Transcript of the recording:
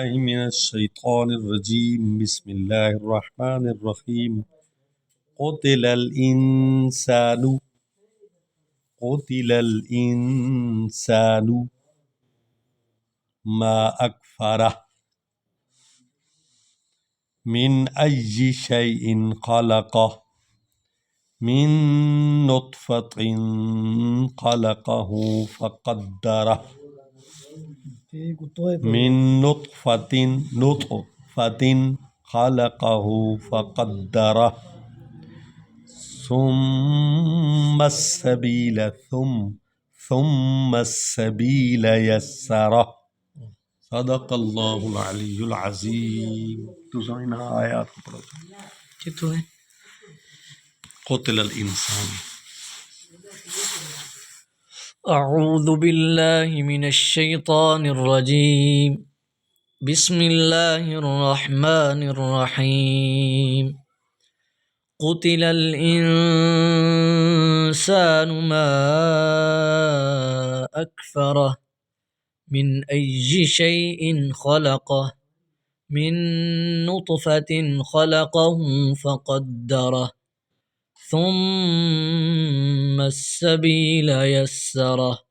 من الشيطان الرجيم بسم الله الرحمن الرحيم قتل الإنسان قتل الإنسان ما أكفره من أي شيء خلقه من نطفة خلقه فقدره من نطفة خلقه فقدره ثم السبيل يسره صدق الله العلي العظيم تزعنا آيات قتل الإنسان أعوذ بالله من الشيطان الرجيم بسم الله الرحمن الرحيم قتل الإنسان ما أكفره من أي شيء خلقه من نطفة خلقه فقدره ثم السبيل يسره